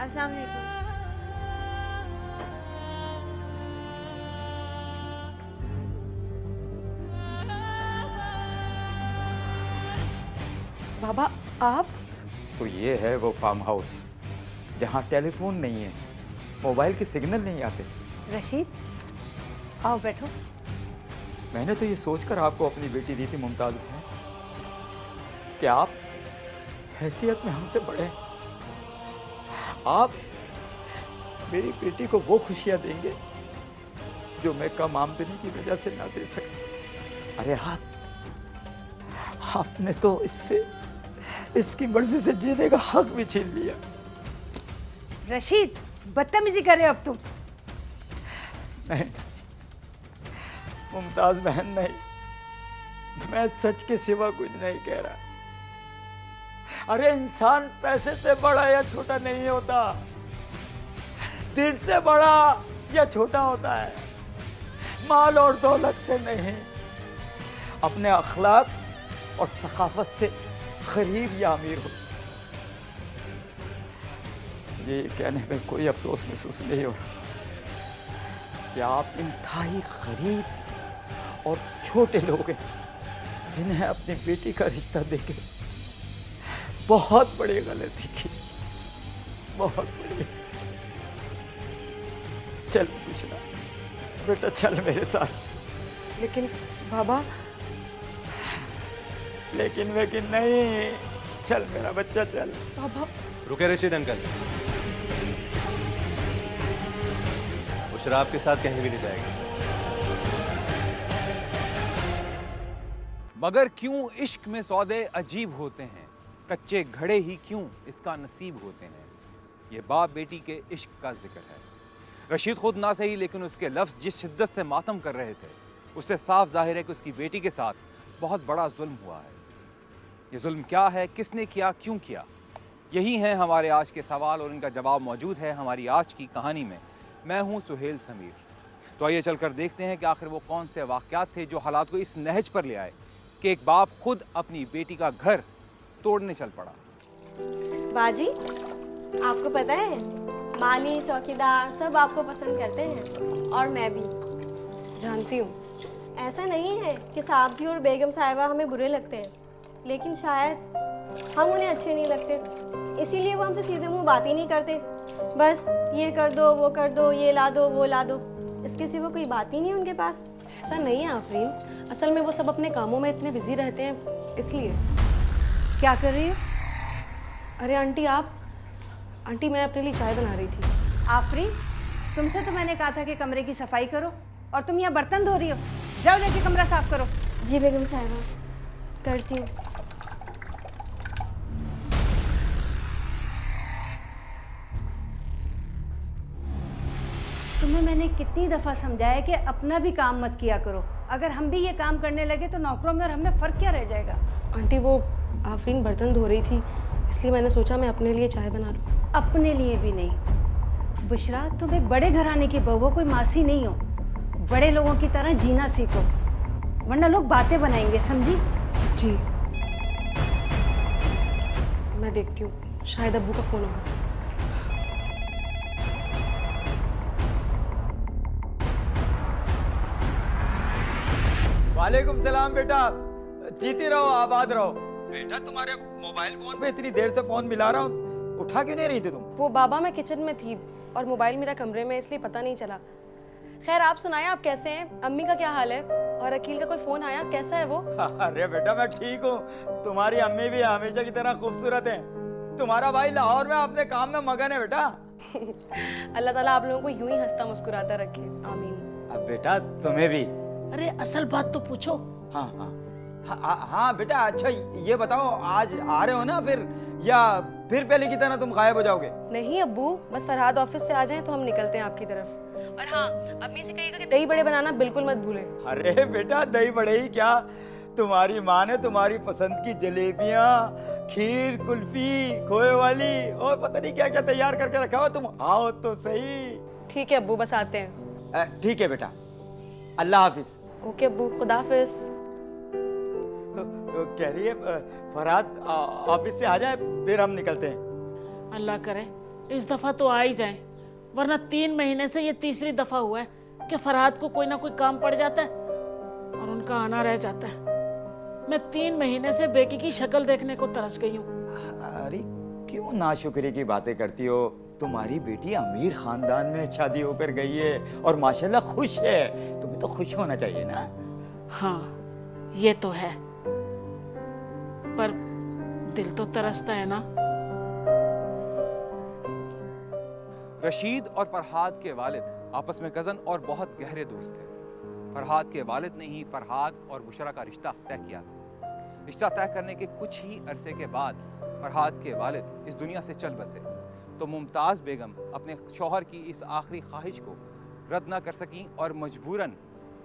अस्सलाम वालेकुम। बाबा आप? तो ये है वो फार्म हाउस जहाँ टेलीफोन नहीं है, मोबाइल के सिग्नल नहीं आते। रशीद, आओ बैठो। मैंने तो ये सोचकर आपको अपनी बेटी दी थी मुमताज़ बहन कि आप हैसियत में हमसे बड़े हैं। आप मेरी बेटी को वो खुशियाँ देंगे जो मैं कम आमदनी की वजह से ना दे सका। अरे आपने तो इसकी मर्जी से जीने का हक भी छीन लिया। रशीद, बदतमीजी कर रहे हो अब तुम। नहीं मुमताज बहन, नहीं, मैं सच के सिवा कुछ नहीं कह रहा। अरे इंसान पैसे से बड़ा या छोटा नहीं होता, दिल से बड़ा या छोटा होता है, माल और दौलत से नहीं, अपने अखलाक और सकाफत से गरीब या अमीर हो। ये कहने में कोई अफसोस महसूस नहीं हो रहा कि आप इंतहाई गरीब और छोटे लोग हैं जिन्हें अपनी बेटी का रिश्ता देके बहुत बड़ी गलती की, बहुत बड़ी। चल पूछना बेटा, चल मेरे साथ। लेकिन बाबा। लेकिन नहीं, चल मेरा बच्चा चल। बाबा रुके रशीद अंकल, वो शराब के साथ कहीं भी नहीं जाएगी। मगर क्यों इश्क में सौदे अजीब होते हैं, कच्चे घड़े ही क्यों इसका नसीब होते हैं। ये बाप बेटी के इश्क का जिक्र है। रशीद खुद ना सही, लेकिन उसके लफ्ज़ जिस शिद्दत से मातम कर रहे थे, उससे साफ जाहिर है कि उसकी बेटी के साथ बहुत बड़ा जुल्म हुआ है। ये जुल्म क्या है, किसने किया, क्यों किया, यही हैं हमारे आज के सवाल और इनका जवाब मौजूद है हमारी आज की कहानी में। मैं हूँ सुहेल समीर। तो आइए चलकर देखते हैं कि आखिर वो कौन से वाक़यात थे जो हालात को इस नहज पर ले आए कि एक बाप खुद अपनी बेटी का घर तोड़ने चल पड़ा। बाजी, आपको पता है माली चौकीदार सब आपको पसंद करते हैं, और मैं भी जानती हूँ। ऐसा नहीं है कि साहब जी और बेगम साहिबा हमें बुरे लगते हैं, लेकिन शायद हम उन्हें अच्छे नहीं लगते, इसीलिए वो हमसे सीधे मुंह बात ही नहीं करते। बस ये कर दो, वो कर दो, ये ला दो, वो ला दो, इसके सिवा कोई बात ही नहीं उनके पास। ऐसा नहीं है आफरीन, असल में वो सब अपने कामों में इतने बिजी रहते हैं, इसलिए। क्या कर रही हो? अरे आंटी आप। आंटी मैं अपने लिए चाय बना रही थी। आफरीन, तुमसे तो मैंने कहा था कि कमरे की सफाई करो, और तुम यहाँ बर्तन धो रही हो। जाओ जाके कमरा साफ करो। जी बेगम साहिबा, करती हूँ। तुम्हें मैंने कितनी दफ़ा समझाया कि अपना भी काम मत किया करो। अगर हम भी ये काम करने लगे तो नौकरों में और हमें फ़र्क क्या रह जाएगा। आंटी वो आफरीन बर्तन धो रही थी, इसलिए मैंने सोचा मैं अपने लिए चाय बना लूँ। अपने लिए भी नहीं। बुशरा, तुम एक बड़े घराने की बहू हो, कोई मासी नहीं हो। बड़े लोगों की तरह जीना सीखो, वरना लोग बातें बनाएंगे, समझी? जी मैं देखती हूँ, शायद अब्बू का फ़ोन होगा। वालेकुम सलाम बेटा, जीते रहो, आबाद रहो। बेटा तुम्हारे मोबाइल फोन पे इतनी देर से फोन मिला रहा हूँ, उठा क्यों नहीं रही थी तुम? वो बाबा मैं किचन में थी और मोबाइल मेरा कमरे में, इसलिए पता नहीं चला। खैर आप सुनाएं, आप कैसे हैं? अम्मी का क्या हाल है? और अकील का कोई फोन आया, कैसा है वो? अरे बेटा मैं ठीक हूँ, तुम्हारी अम्मी भी हमेशा की तरह खूबसूरत है। तुम्हारा भाई लाहौर में अपने काम में मगन है बेटा। अल्लाह ताला आप लोगों को यूं ही हंसता मुस्कुराता रखे, आमीन। अब बेटा तुम्हें भी। अरे असल बात तो पूछो। हाँ हाँ हाँ बेटा, अच्छा ये बताओ आज आ रहे हो ना फिर, या फिर पहले की तरह तुम गायब हो जाओगे? नहीं अब्बू, बस फरहाद ऑफिस से आ जाएं तो हम निकलते हैं आपकी तरफ। और हाँ, अम्मी से कहिएगा कि दही बड़े बनाना बिल्कुल मत भूलें। अरे बेटा दही बड़े ही क्या, तुम्हारी माँ ने तुम्हारी पसंद की जलेबियाँ, खीर, कुल्फी, खोए वाली और पता नहीं क्या क्या तैयार करके रखा हुआ, तुम आओ तो सही। ठीक है अब्बू, बस आते हैं। ठीक है बेटा, अल्लाह हाफिज। ओके अब्बू, खुदा हाफिज। तो कह रही है फरहाद ऑफिस से आ जाए फिर हम निकलते हैं। अल्लाह करे इस दफा तो आ ही जाए, वरना 3 महीने से ये तीसरी दफा हुआ है कि फरहाद को कोई ना कोई काम पड़ जाता है और उनका आना रह जाता है। मैं 3 महीने से बेकी की शक्ल देखने को तरस गई हूँ। अरे क्यों नाशुक्री की बातें करती हो? तुम्हारी बेटी अमीर खानदान में शादी होकर गई है और माशाल्लाह खुश है। तुम्हें तो खुश होना चाहिए ना। हाँ ये तो है, पर दिल तो तरसता है ना। रशीद और फरहाद के वालिद आपस में कज़न और बहुत गहरे दोस्त थे। फरहाद के वालिद ने ही फरहाद और बुशरा का रिश्ता तय किया था। रिश्ता तय करने के कुछ ही अरसे के बाद फरहाद के वालिद इस दुनिया से चल बसे, तो मुमताज़ बेगम अपने शौहर की इस आखिरी ख्वाहिश को रद्द न कर सकीं और मजबूरन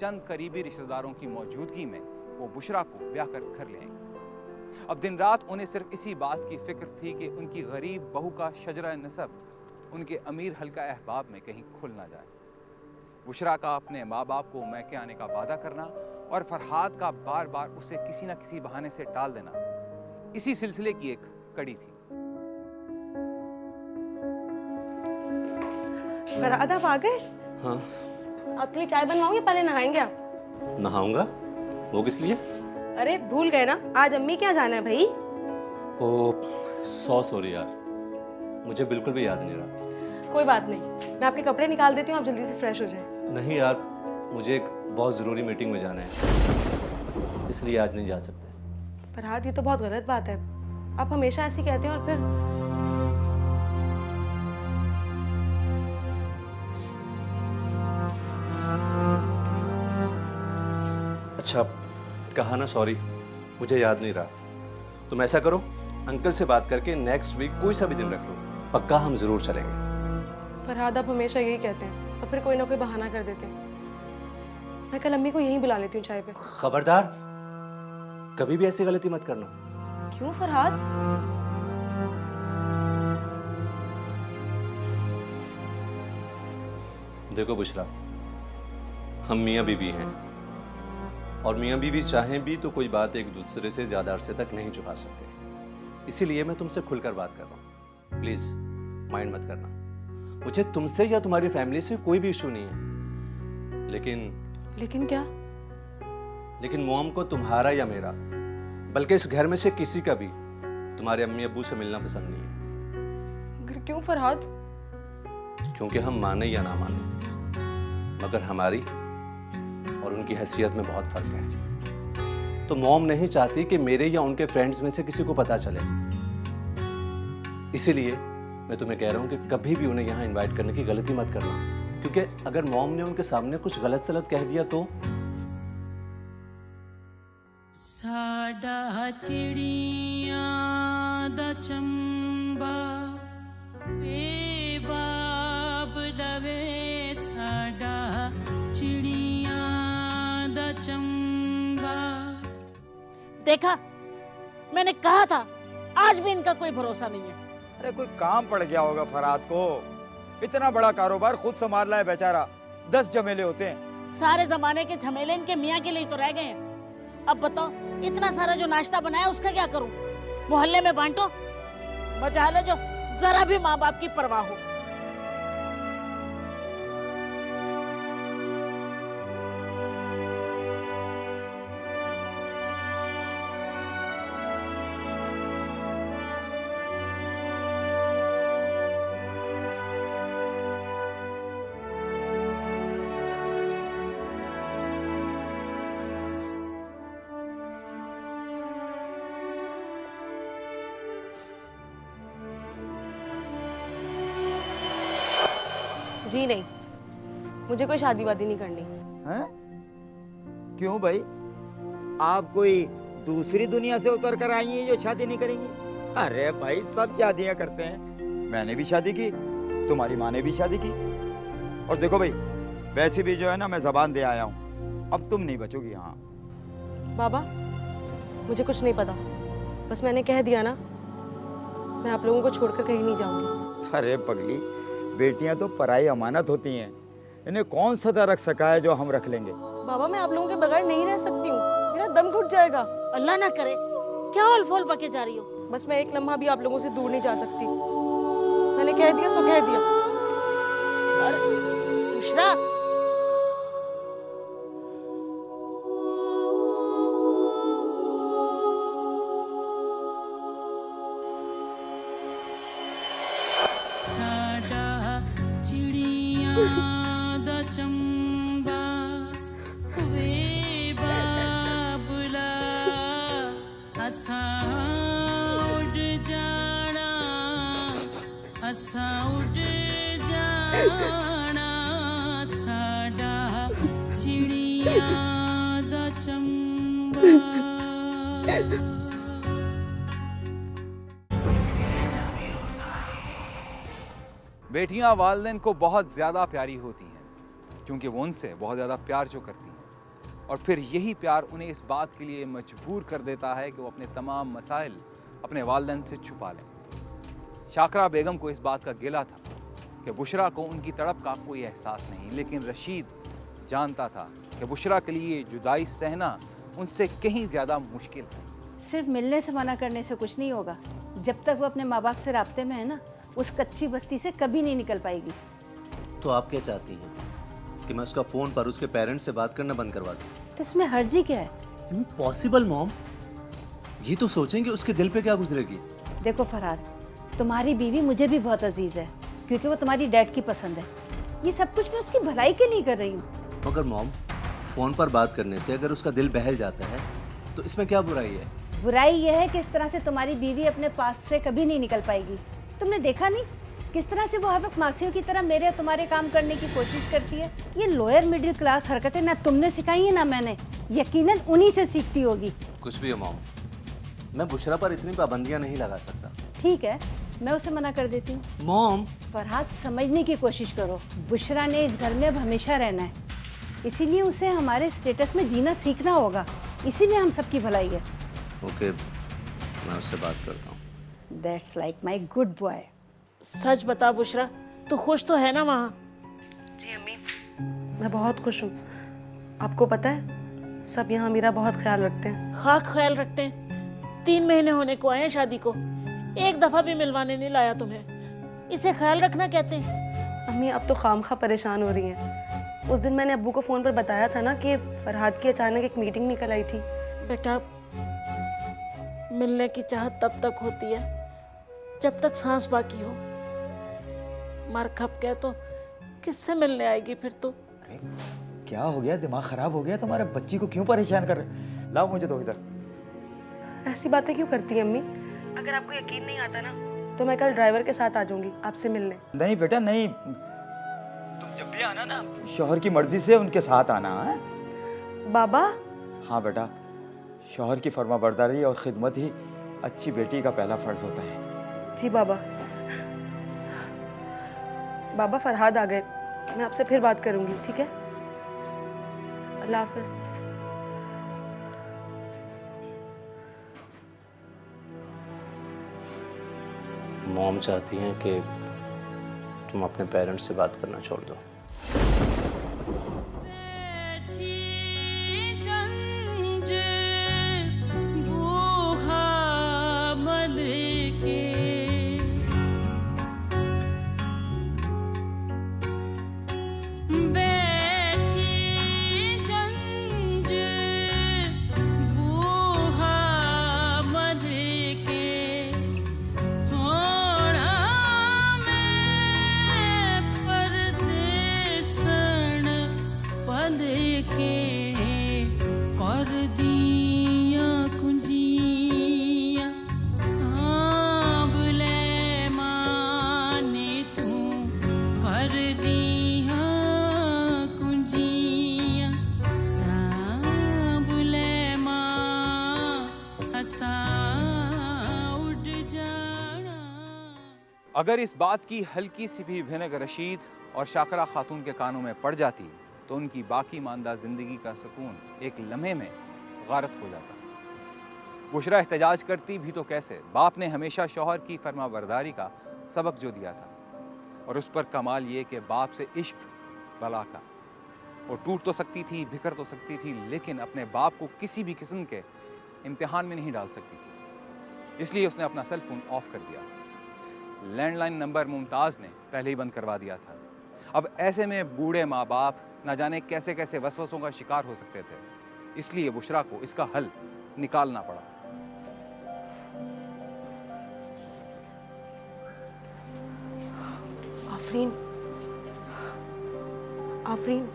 चंद करीबी रिश्तेदारों की मौजूदगी में वो बुशरा को ब्याह कर घर ले आईं। अब दिन रात उन्हें सिर्फ इसी बात की फिक्र थी कि उनकी गरीब बहू का शजरा नसब उनके अमीर हल्का अहबाब में कहीं खुल ना जाए। बुशरा का अपने माँ बाप को मैके आने का वादा करना और फरहाद का बार बार उसे किसी न किसी बहाने से टाल देना इसी सिलसिले की एक कड़ी थी। फरहाद आप आ गए? हाँ आपके लिए चाय बनवाऊंगी, पहले नहाएंगे आप? नहाऊंगा। वो किस लिए? अरे भूल गए ना, आज अम्मी क्या जाना है भाई? ओ सॉरी यार, मुझे बिल्कुल भी याद नहीं रहा। कोई बात नहीं, मैं आपके कपड़े निकाल देती हूँ, आप जल्दी से फ्रेश हो जाए। नहीं यार, मुझे एक बहुत ज़रूरी मीटिंग में जाना है, इसलिए आज नहीं जा सकते। फरहाद ये तो बहुत गलत बात है, आप हमेशा ऐसी कहते हैं और फिर। अच्छा कहा ना सॉरी, मुझे याद नहीं रहा। तुम ऐसा करो, अंकल से बात करके नेक्स्ट वीक कोई सा भी दिन रख लो, पक्का हम जरूर चलेंगे। फरहाद आप हमेशा यही कहते हैं और फिर कोई ना कोई बहाना कर देते हैं। मैं कल अम्मी को यहीं बुला लेती हूँ चाय पे। खबरदार, कभी भी ऐसी गलती मत करना। क्यों फरहाद? देखो बुशरा, हम मियाँ बीवी हैं और मियाँ बीवी चाहें भी तो कोई बात एक दूसरे से ज्यादा अरसे तक नहीं छुपा सकते। इसीलिए मैं तुमसे खुलकर बात कर रहा हूँ, प्लीज माइंड मत करना। मुझे तुमसे या तुम्हारी फैमिली से कोई भी इशू नहीं है, लेकिन क्या? लेकिन मोम को तुम्हारा या मेरा, बल्कि इस घर में से किसी का भी तुम्हारे अम्मी अब्बू से मिलना पसंद नहीं है। मगर क्यों फरहाद? क्योंकि हम माने या ना माने, मगर हमारी और उनकी हैसियत में बहुत फर्क है। तो मॉम नहीं चाहती कि मेरे या उनके फ्रेंड्स में से किसी को पता चले। इसीलिए मैं तुम्हें कह रहा हूं कि कभी भी उन्हें यहाँ इनवाइट करने की गलती मत करना, क्योंकि अगर मॉम ने उनके सामने कुछ गलत सलत कह दिया तो। साडा चिड़िया दा चंबा ए बाब लवे, साडा चिड़िया दा चंबा। देखा, मैंने कहा था, आज भी इनका कोई भरोसा नहीं है। अरे कोई काम पड़ गया होगा फरहाद को, इतना बड़ा कारोबार खुद संभाल रहा है बेचारा, 10 झमेले होते हैं। सारे जमाने के झमेले इनके मियाँ के लिए तो रह गए हैं। अब बताओ, इतना सारा जो नाश्ता बनाया उसका क्या करूं? मोहल्ले में बांटो, बचा लो जो जरा भी माँ बाप की परवाह हो। जी नहीं, मुझे कोई शादी वादी नहीं करनी। हैं? क्यों भाई, आप कोई दूसरी दुनिया से उतर कर आई हैं जो शादी नहीं करेंगी? अरे भाई सब शादियां करते हैं, मैंने भी शादी की, तुम्हारी माँ ने भी शादी की। और देखो भाई, वैसे भी जो है ना, मैं जबान दे आया हूँ, अब तुम नहीं बचोगी। हाँ बाबा, मुझे कुछ नहीं पता, बस मैंने कह दिया ना, मैं आप लोगों को छोड़कर कहीं नहीं जाऊंगी। अरे पगली, बेटियां तो पराई अमानत होती हैं, इन्हें कौन सदा रख सका है जो हम रख लेंगे। बाबा, मैं आप लोगों के बगैर नहीं रह सकती हूँ, मेरा दम घुट जाएगा। अल्लाह ना करे, क्या ऑल फोल बके जा रही हो? बस मैं एक लम्हा भी आप लोगों से दूर नहीं जा सकती। मैंने कह दिया सो कह दिया। अरे बुशरा, साडा चिड़ियां दा चंबा वे बाबला असा उड़ जाना, असा उड़ जाना, साडा चिड़ियां दा चंबा। बेटियां वालिदैन को बहुत ज़्यादा प्यारी होती हैं क्योंकि वो उनसे बहुत ज़्यादा प्यार जो करती हैं, और फिर यही प्यार उन्हें इस बात के लिए मजबूर कर देता है कि वो अपने तमाम मसाइल अपने वालिदैन से छुपा लें। शाकरा बेगम को इस बात का गिला था कि बुशरा को उनकी तड़प का कोई एहसास नहीं, लेकिन रशीद जानता था कि बुशरा के लिए जुदाई सहना उनसे कहीं ज़्यादा मुश्किल है। सिर्फ मिलने से मना करने से कुछ नहीं होगा। जब तक वो अपने माँ बाप से राब्ते में है ना, उस कच्ची बस्ती से कभी नहीं निकल पाएगी। तो आप क्या चाहती हैं कि मैं उसका फोन पर उसके पेरेंट्स से बात करना बंद करवा दूं? तो इसमें हर्जी क्या है? इम्पॉसिबल मॉम, ये तो सोचेंगे उसके दिल पे क्या गुजरेगी। देखो फरहाद, तुम्हारी बीवी मुझे भी बहुत अजीज है क्योंकि वो तुम्हारी डैड की पसंद है। ये सब कुछ मैं उसकी भलाई के लिए कर रही हूँ। मगर मॉम, फोन पर बात करने से अगर उसका दिल बहल जाता है तो इसमें क्या बुराई है? बुराई यह है कि इस तरह से तुम्हारी बीवी अपने पास से कभी नहीं निकल पाएगी। तुमने देखा नहीं किस तरह से वो हर वक्त मासियों की तरह मेरे और तुम्हारे काम करने की कोशिश करती है। ये लोअर मिडिल क्लास हरकतें ना तुमने सिखाई है ना मैंने, यकीनन उन्हीं से सीखती होगी। कुछ भी हो मॉम, मैं बुशरा पर इतनी पाबंदियां नहीं लगा सकता। ठीक है, मैं उसे मना कर देती हूँ। मॉम, फरहाद, समझने की कोशिश करो। बुशरा ने इस घर में अब हमेशा रहना है, इसीलिए उसे हमारे स्टेटस में जीना सीखना होगा। इसीलिए हम सबकी भलाई है। ओके, मैं उससे बात करता हूँ। That's like my good boy. सच बता बुशरा, तू खुश तो है ना वहाँ? जी अम्मी, मैं बहुत खुश हूँ। आपको पता है सब यहाँ मेरा बहुत ख्याल रखते हैं। हाँ, ख्याल रखते हैं। 3 महीने होने को आए हैं शादी को, एक दफा भी मिलवाने नहीं लाया तुम्हें। इसे ख्याल रखना कहते हैं। अम्मी अब तो खामखा परेशान हो रही हैं। उस दिन मैंने अब्बू को फ़ोन पर बताया था ना कि फरहाद की अचानक एक मीटिंग निकल आई थी। बेटा, मिलने की चाहत तब तक होती है जब तक सांस बाकी हो। मर खप गया तो किससे मिलने आएगी फिर तू? क्या हो गया? दिमाग खराब हो गया तुम्हारे? बच्ची को क्यों परेशान कर रहे? लाओ मुझे दो इधर। ऐसी बातें क्यों करती हैं अम्मी? अगर आपको यकीन नहीं आता ना तो मैं कल ड्राइवर के साथ आ जाऊंगी आपसे मिलने। नहीं बेटा नहीं, तुम जब भी आना ना शौहर की मर्जी से उनके साथ आना है। बाबा? हाँ बेटा, शौहर की फर्माबरदारी और खिदमत ही अच्छी बेटी का पहला फर्ज होता है। जी बाबा। बाबा फरहाद आ गए, मैं आपसे फिर बात करूंगी, ठीक है? अल्लाह हाफिज। मॉम चाहती हैं कि तुम अपने पेरेंट्स से बात करना छोड़ दो। अगर इस बात की हल्की सी भी भनक रशीद और शाकरा खातून के कानों में पड़ जाती तो उनकी बाकी मानदा ज़िंदगी का सुकून एक लम्हे में गारत हो जाता। बुशरा एहतजाज करती भी तो कैसे? बाप ने हमेशा शौहर की फर्माबरदारी का सबक जो दिया था, और उस पर कमाल ये कि बाप से इश्क बला का। वो टूट तो सकती थी, बिखर तो सकती थी, लेकिन अपने बाप को किसी भी किस्म के इम्तिहान में नहीं डाल सकती थी। इसलिए उसने अपना सेल फोन ऑफ कर दिया। लैंडलाइन नंबर मुमताज़ ने पहले ही बंद करवा दिया था। अब ऐसे में बूढ़े माँ बाप न जाने कैसे कैसे वसवसों का शिकार हो सकते थे, इसलिए बुशरा को इसका हल निकालना पड़ा। आफरीन, आफरीन,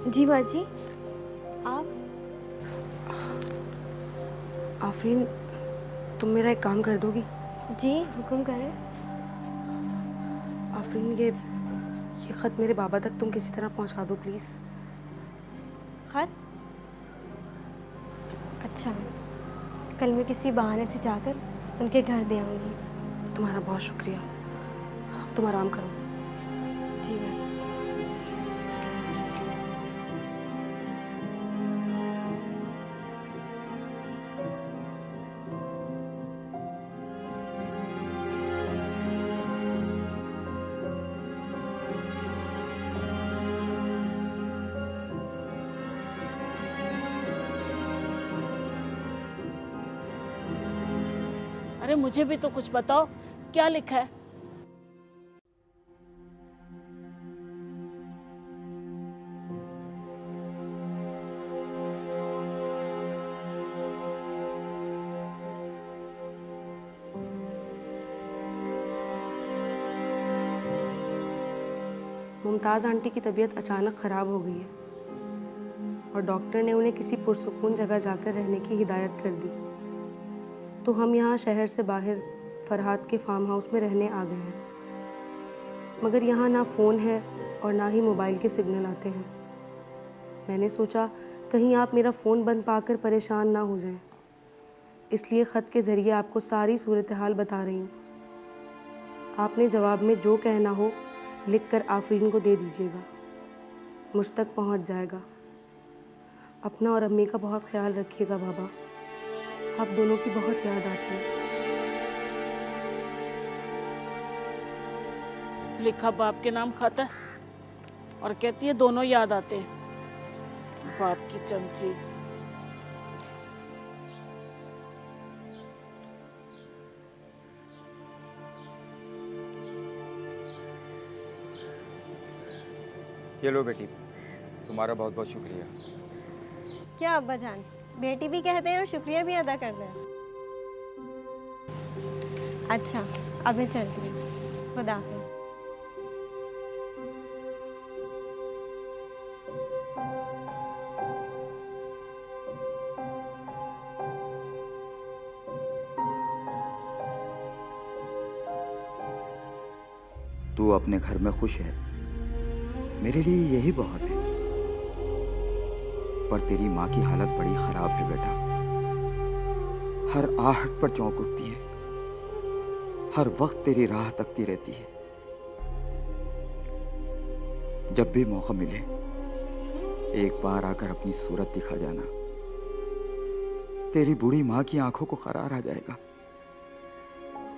जी बाजी, आप? आफरीन, तुम मेरा एक काम कर दोगी? जी हुक्म करें। आफरीन, ये खत मेरे बाबा तक तुम किसी तरह पहुंचा दो प्लीज़। खत? अच्छा, कल मैं किसी बहाने से जाकर उनके घर दे आऊँगी। तुम्हारा बहुत शुक्रिया। तुम आराम करो। जी बाजी। अरे मुझे भी तो कुछ बताओ, क्या लिखा है? मुमताज़ आंटी की तबीयत अचानक ख़राब हो गई है और डॉक्टर ने उन्हें किसी पुरसुकून जगह जाकर रहने की हिदायत कर दी। तो हम यहाँ शहर से बाहर फरहाद के फार्म हाउस में रहने आ गए हैं, मगर यहाँ ना फ़ोन है और ना ही मोबाइल के सिग्नल आते हैं। मैंने सोचा कहीं आप मेरा फ़ोन बंद पाकर परेशान ना हो जाएं, इसलिए ख़त के ज़रिए आपको सारी सूरत हाल बता रही हूँ। आपने जवाब में जो कहना हो लिख कर आफरीन को दे दीजिएगा, मुझ तक पहुँच जाएगा। अपना और अम्मी का बहुत ख्याल रखिएगा बाबा, आप दोनों की बहुत याद आती है। लिखा बाप के नाम खत है और कहती है दोनों याद आते हैं। बाप की चमची। ये लो बेटी, तुम्हारा बहुत बहुत शुक्रिया। क्या अब्बा जान, बेटी भी कहते हैं और शुक्रिया भी अदा करते हैं। अच्छा, अब मैं चलती हूँ। खुदा हाफिज़। तू अपने घर में खुश है, मेरे लिए यही बहुत है। पर तेरी माँ की हालत बड़ी खराब है बेटा। हर आहट पर चौंक उठती है, हर वक्त तेरी राह तकती रहती है। जब भी मौका मिले एक बार आकर अपनी सूरत दिखा जाना, तेरी बूढ़ी माँ की आंखों को करार आ जाएगा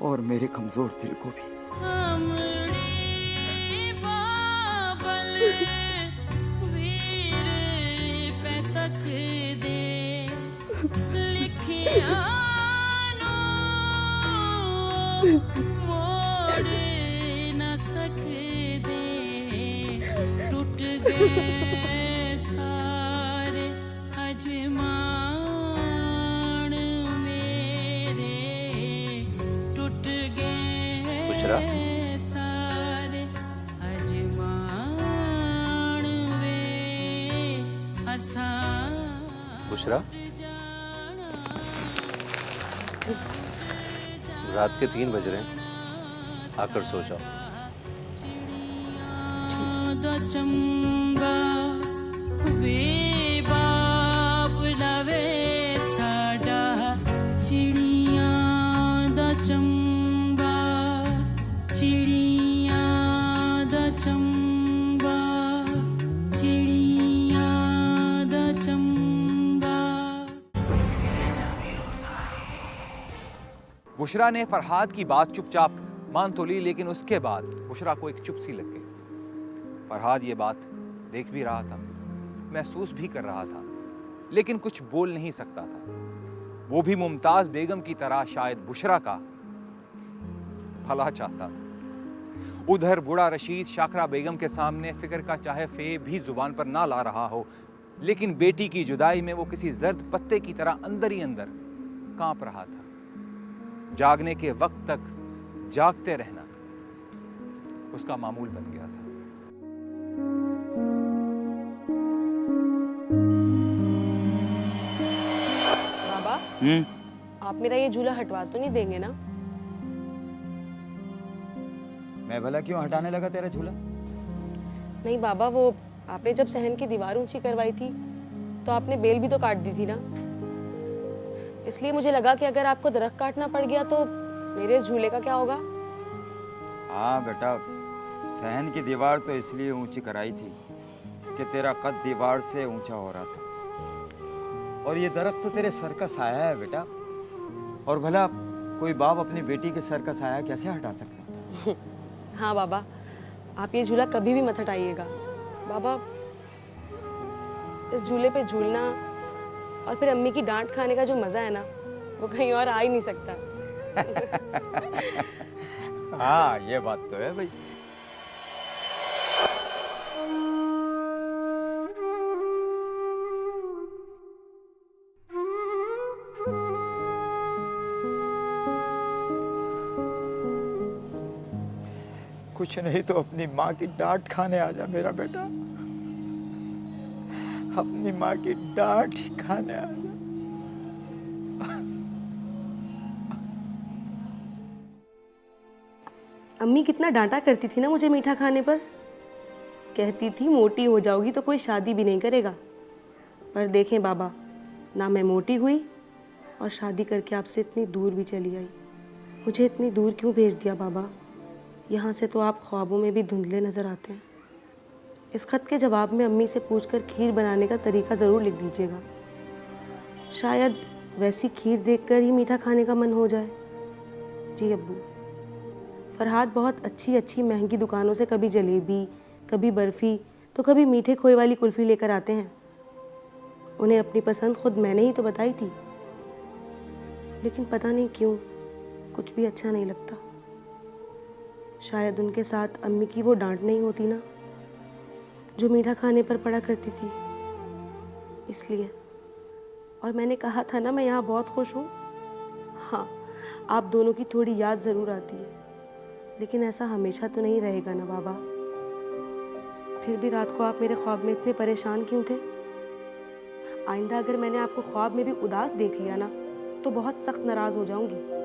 और मेरे कमजोर दिल को भी। मोड़ न सकदे, टूट गए सारे अजमान मेरे, टूट गए सारे अजमान वे असा। बुशरा, रात के 3 बज रहे हैं, आकर सो जाओ। चंबा वे बाप लवे साडा, चिड़िया दा चंबा, चिड़िया दा चंबा, चिड़िया दा चंबा। बुशरा ने फरहाद की बात चुपचाप मान तो ली, लेकिन उसके बाद बुशरा को एक चुप सी लग गई। फरहाद ये बात देख भी रहा था, महसूस भी कर रहा था, लेकिन कुछ बोल नहीं सकता था। वो भी मुमताज़ बेगम की तरह शायद बुशरा का भला चाहता था। उधर बूढ़ा रशीद शाकरा बेगम के सामने फिक्र का चाहे फे भी जुबान पर ना ला रहा हो, लेकिन बेटी की जुदाई में वो किसी जर्द पत्ते की तरह अंदर ही अंदर कांप रहा था। जागने के वक्त तक जागते रहना उसका मामूल बन गया था। बाबा, आप मेरा ये झूला हटवा तो नहीं देंगे ना? मैं भला क्यों हटाने लगा तेरा झूला? नहीं बाबा, वो आपने जब सहन की दीवार ऊंची करवाई थी तो आपने बेल भी तो काट दी थी ना, इसलिए मुझे लगा कि अगर आपको दरख्त काटना पड़ गया तो मेरे इस झूले का क्या होगा। हाँ बेटा, सहन की दीवार तो इसलिए ऊंची कराई थी कि तेरा कद दीवार से ऊंचा हो रहा था, और ये दरख्त तो तेरे सर का साया है बेटा। और भला कोई बाप अपनी बेटी के सर का साया कैसे हटा सकता? हाँ बाबा, आप ये झूला कभी भी मत हटाइएगा। बाबा, इस झूले पे झूलना और फिर अम्मी की डांट खाने का जो मज़ा है ना, वो कहीं और आ ही नहीं सकता। हाँ, ये बात तो है भाई। कुछ नहीं तो अपनी माँ की डांट खाने आ जा मेरा बेटा, अपनी माँ की डांट ही खाने आ जा। अम्मी कितना डांटा करती थी ना मुझे मीठा खाने पर। कहती थी मोटी हो जाओगी तो कोई शादी भी नहीं करेगा। पर देखें बाबा, ना मैं मोटी हुई और शादी करके आपसे इतनी दूर भी चली आई। मुझे इतनी दूर क्यों भेज दिया बाबा? यहाँ से तो आप ख्वाबों में भी धुंधले नज़र आते हैं। इस खत के जवाब में अम्मी से पूछकर खीर बनाने का तरीका ज़रूर लिख दीजिएगा। शायद वैसी खीर देखकर ही मीठा खाने का मन हो जाए। जी अब्बू। फरहाद बहुत अच्छी अच्छी महंगी दुकानों से कभी जलेबी, कभी बर्फ़ी, तो कभी मीठे खोए वाली कुल्फ़ी लेकर आते हैं। उन्हें अपनी पसंद खुद मैंने ही तो बताई थी, लेकिन पता नहीं क्यों कुछ भी अच्छा नहीं लगता। शायद उनके साथ अम्मी की वो डांट नहीं होती ना, जो मीठा खाने पर पड़ा करती थी, इसलिए। और मैंने कहा था ना मैं यहाँ बहुत खुश हूँ। हाँ, आप दोनों की थोड़ी याद ज़रूर आती है, लेकिन ऐसा हमेशा तो नहीं रहेगा ना बाबा। फिर भी रात को आप मेरे ख्वाब में इतने परेशान क्यों थे? आइंदा अगर मैंने आपको ख्वाब में भी उदास देख लिया ना, तो बहुत सख्त नाराज़ हो जाऊंगी।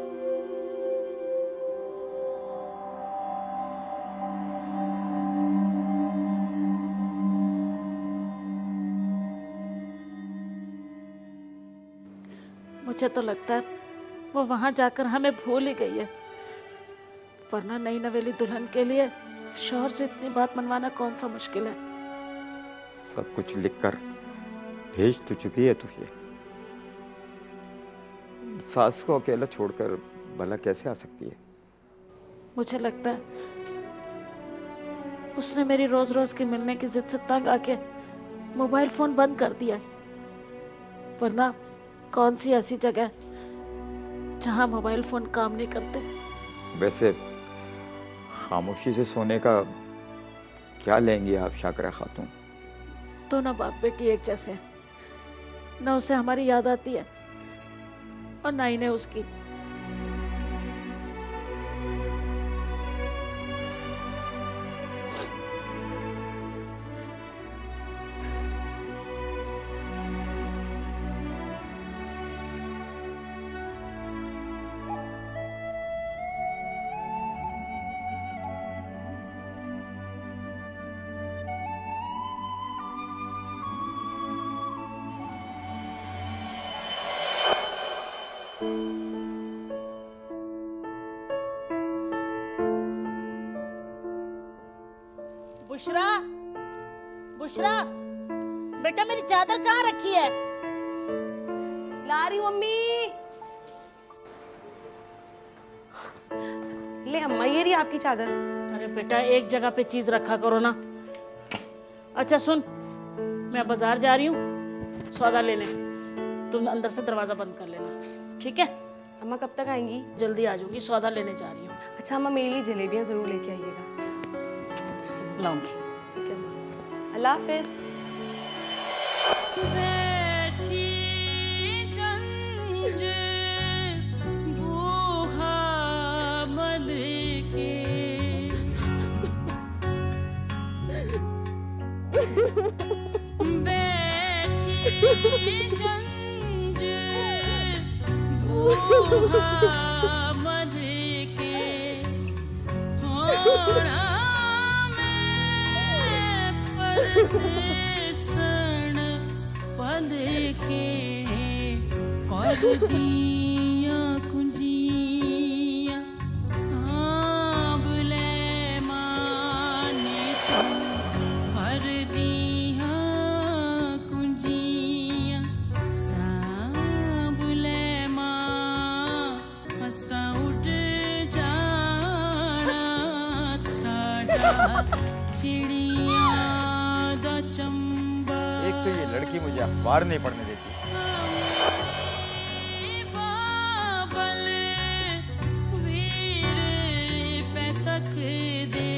मुझे तो लगता है वो वहां जाकर हमें भूल ही गई है, वरना नई नवेली दुल्हन के लिए शौहर से इतनी बात मनवाना कौन सा मुश्किल है। सब कुछ लिखकर भेज तो चुकी है तुझे। सास को अकेला छोड़कर भला कैसे आ सकती है? मुझे लगता है उसने मेरी रोज रोज के मिलने की जिद से तंग आके मोबाइल फोन बंद कर दिया है। वरना कौन सी ऐसी जगह जहां मोबाइल फोन काम नहीं करते। वैसे खामोशी से सोने का क्या लेंगी आप शाकरा खातून? दोनों बाप बेटी एक जैसे हैं। न उसे हमारी याद आती है और ना इन्हें उसकी। बुशरा, बुशरा, बेटा मेरी चादर कहाँ रखी है? ला रही हूँ अम्मी। ले अम्मा, ये रही आपकी चादर। अरे बेटा एक जगह पे चीज रखा करो ना। अच्छा सुन, मैं बाजार जा रही हूँ सौदा लेने, तुम अंदर से दरवाजा बंद कर लेना, ठीक है? अम्मा कब तक आएंगी? जल्दी आ जाऊंगी, सौदा लेने जा रही हूँ। अच्छा अम्मा, मेरे लिए जलेबियाँ ज़रूर लेके आइएगा। लाऊंगी। ठीक है अम्मा। अल्लाह हाफिज़। बैठी जंज बूहा मल के बैठी जंज बूहा मल के होना में परदेसन पल के कर दिया कुंजियां सांभ ले माने तू कर दिया कुंजियां सांभ ले मां हसा उड़ जाना साडा चिड़िया दा चंबा एक तो ये लड़की मुझे अखबार नहीं पढ़ने देती। बाबल वीर पे तक दे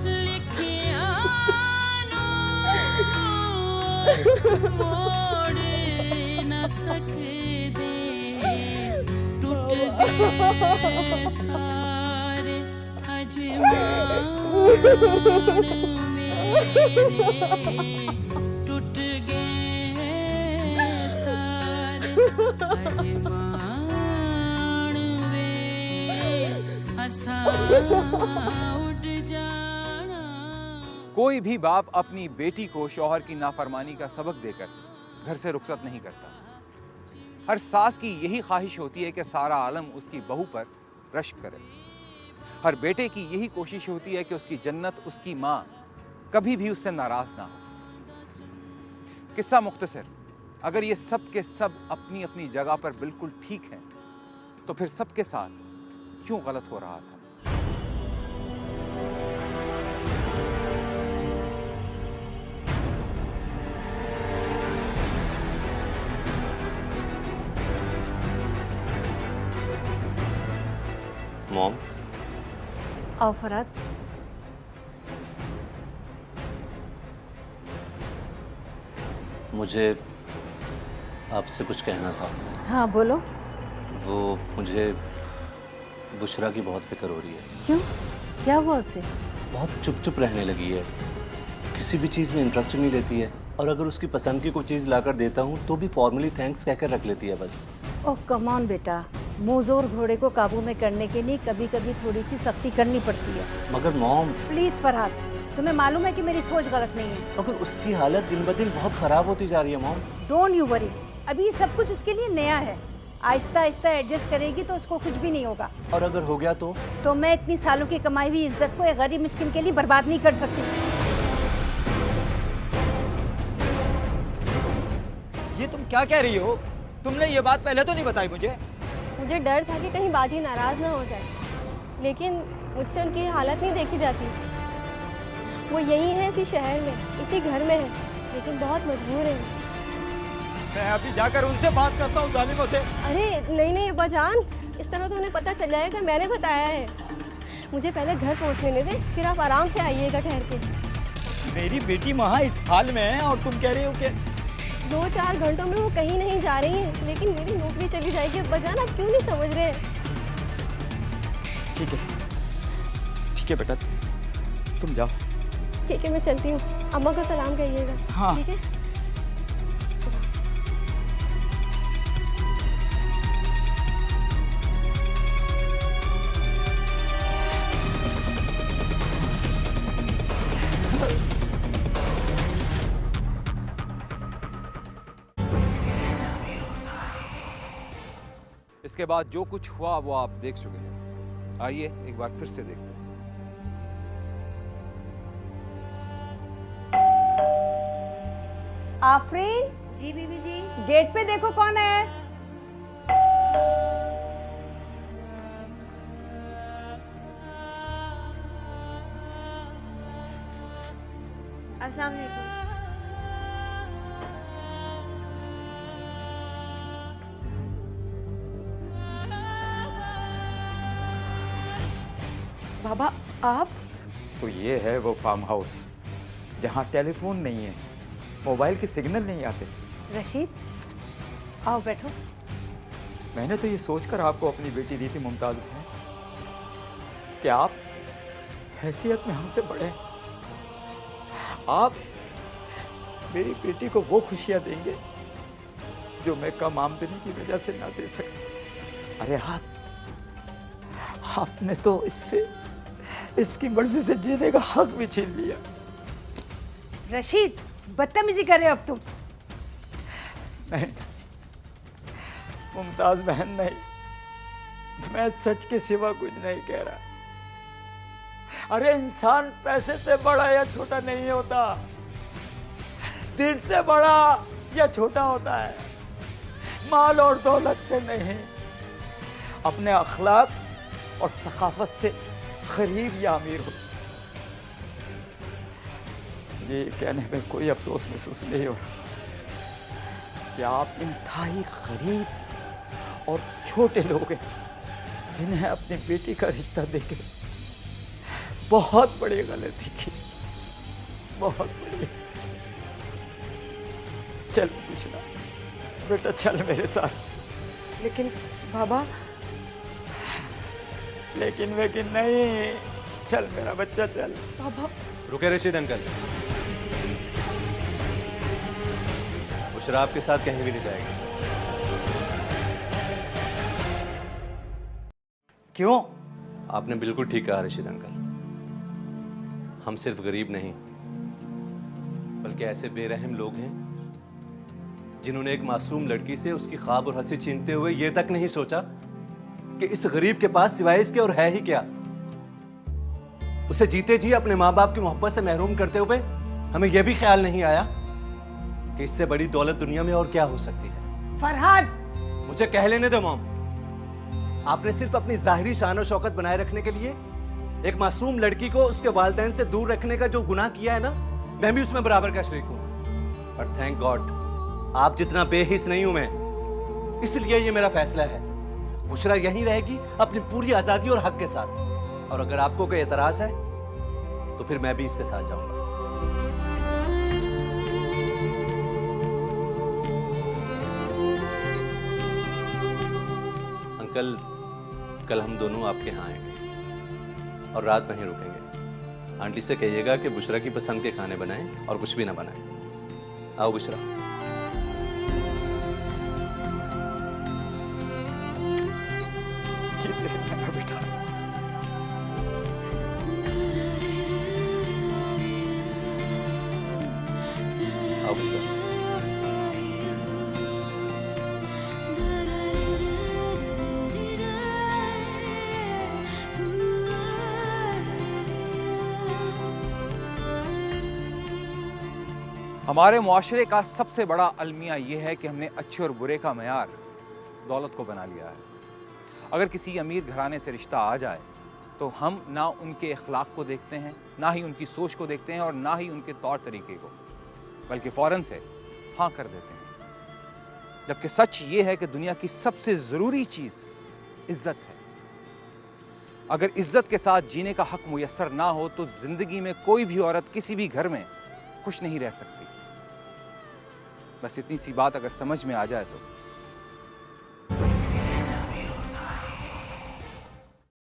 लिखिया मोड़ न सकदे टूट गए सारे अजमान मेरे टूट गए सारे अजमान वे हंसा उड़ जाना। कोई भी बाप अपनी बेटी को शौहर की नाफरमानी का सबक देकर घर से रुखसत नहीं करता। हर सास की यही ख्वाहिश होती है कि सारा आलम उसकी बहू पर रश्क करे। हर बेटे की यही कोशिश होती है कि उसकी जन्नत, उसकी माँ कभी भी उससे नाराज ना हो। किस्सा मुख्तसर, अगर ये सब के सब अपनी अपनी जगह पर बिल्कुल ठीक हैं, तो फिर सबके साथ क्यों गलत हो रहा था? मॉम, आओ फरहाद। मुझे आपसे कुछ कहना था। हाँ बोलो। वो मुझे बुशरा की बहुत फिक्र हो रही है। क्यों, क्या हुआ उसे? बहुत चुप चुप रहने लगी है, किसी भी चीज़ में इंटरेस्ट नहीं लेती है, और अगर उसकी पसंद की कोई चीज़ लाकर देता हूँ तो भी फॉर्मली थैंक्स कहकर रख लेती है बस। ओह कम ऑन बेटा, मुंहजोर घोड़े को काबू में करने के लिए कभी कभी थोड़ी सी सख्ती करनी पड़ती है। मगर मॉम, प्लीज फरहाद, तुम्हें मालूम है कि मेरी सोच गलत नहीं है। मगर उसकी हालत दिन ब दिन बहुत ख़राब होती जा रही है मॉम। डोंट यू वरी, अभी ये सब कुछ उसके लिए नया है। आहिस्ता आहिस्ता एडजस्ट करेगी तो उसको कुछ भी नहीं होगा। और अगर हो गया तो मैं इतनी सालों की कमाई हुई इज्जत को एक गरीब मिस्किन के लिए बर्बाद नहीं कर सकती। ये तुम क्या कह रही हो? तुमने ये बात पहले तो नहीं बताई मुझे। मुझे डर था कि कहीं बाजी नाराज़ ना हो जाए, लेकिन मुझसे उनकी हालत नहीं देखी जाती। वो यही है, इसी शहर में, इसी घर में है, लेकिन बहुत मजबूर है। मैं अभी जाकर उनसे बात करता हूँ, जालिमों से। अरे नहीं नहीं अब्बाजान, इस तरह तो उन्हें पता चल जाएगा मैंने बताया है। मुझे पहले घर पहुँच लेने दे, फिर आप आराम से आइएगा ठहर के। मेरी बेटी वहाँ इस हाल में है और तुम कह रही हो कि 2-4 घंटों में वो कहीं नहीं जा रही हैं, लेकिन मेरी नौकरी चली जाएगी। अब्बाजान आप क्यों नहीं समझ रहे हैं? ठीक है बेटा, तुम जाओ। ठीक है मैं चलती हूँ, अम्मा को सलाम कहिएगा। हाँ। ठीक है। इसके बाद जो कुछ हुआ वो आप देख चुके हैं। आइए एक बार फिर से देखते हैं। आफरीन जी बीबी जी। गेट पे देखो कौन है। अस्सलाम वालेकुम। बाबा आप? तो ये है वो फार्म हाउस जहाँ टेलीफोन नहीं है, मोबाइल के सिग्नल नहीं आते। रशीद, आओ बैठो। मैंने तो ये सोचकर आपको अपनी बेटी दी थी मुमताज़ बहन कि आप हैसियत में हमसे बड़े हैं। आप मेरी बेटी को वो खुशियाँ देंगे जो मैं कम आमदनी की वजह से ना दे सकता। अरे आपने तो इसकी मर्जी से जीने का हक भी छीन लिया। रशीद, बदतमीजी कर रहे हो अब तुम। नहीं मुमताज बहन, नहीं, मैं सच के सिवा कुछ नहीं कह रहा। अरे इंसान पैसे से बड़ा या छोटा नहीं होता, दिल से बड़ा या छोटा होता है, माल और दौलत से नहीं, अपने अखलाक और सखाफत से गरीब या अमीर हो। ये कहने में कोई अफसोस महसूस नहीं हो रहा कि आप इंतहाई गरीब और छोटे लोग हैं जिन्हें अपनी बेटी का रिश्ता देके बहुत बड़ी गलती की, बहुत बड़ी। चल पूछना बेटा, चल मेरे साथ। लेकिन बाबा। लेकिन नहीं, चल मेरा बच्चा चल। बाबा। रुके रशीद अंकल, बुशरा आपके साथ कहीं भी नहीं जाएगी। क्यों? आपने बिल्कुल ठीक कहा रशीद अंकल। हम सिर्फ गरीब नहीं बल्कि ऐसे बेरहम लोग हैं जिन्होंने एक मासूम लड़की से उसकी ख्वाब और हंसी छीनते हुए ये तक नहीं सोचा कि इस गरीब के पास सिवाय इसके और है ही क्या। उसे जीते जी अपने माँ बाप की मोहब्बत से महरूम करते हुए हमें यह भी ख्याल नहीं आया कि इससे बड़ी दौलत दुनिया में और क्या हो सकती है। फरहाद, मुझे कह लेने दो मॉम। आपने सिर्फ अपनी जाहिरी शान और शौकत बनाए रखने के लिए एक मासूम लड़की को उसके वालिदैन से दूर रखने का जो गुनाह किया है ना, मैं भी उसमें बराबर का शरीक हूं। पर थैंक गॉड आप जितना बेहिस नहीं हूं मैं, इसलिए ये मेरा फैसला है। बुशरा यहीं रहेगी अपनी पूरी आजादी और हक के साथ, और अगर आपको कोई एतराज है तो फिर मैं भी इसके साथ जाऊंगा। अंकल, कल हम दोनों आपके यहाँ आएंगे और रात वहीं रुकेंगे। आंटी से कहिएगा कि बुशरा की पसंद के खाने बनाएं और कुछ भी ना बनाएं। आओ बुशरा। आओ बुशरा। हमारे मुआशरे का सबसे बड़ा अलमिया यह है कि हमने अच्छे और बुरे का मयार दौलत को बना लिया है। अगर किसी अमीर घराने से रिश्ता आ जाए तो हम ना उनके अखलाक को देखते हैं, ना ही उनकी सोच को देखते हैं और ना ही उनके तौर तरीके को, बल्कि फ़ौरन से हाँ कर देते हैं। जबकि सच ये है कि दुनिया की सबसे ज़रूरी चीज़ इज़्ज़त है। अगर इज़्ज़त के साथ जीने का हक मुयस्सर ना हो तो ज़िंदगी में कोई भी औरत किसी भी घर में खुश नहीं रह सकती। बस इतनी सी बात अगर समझ में आ जाए तो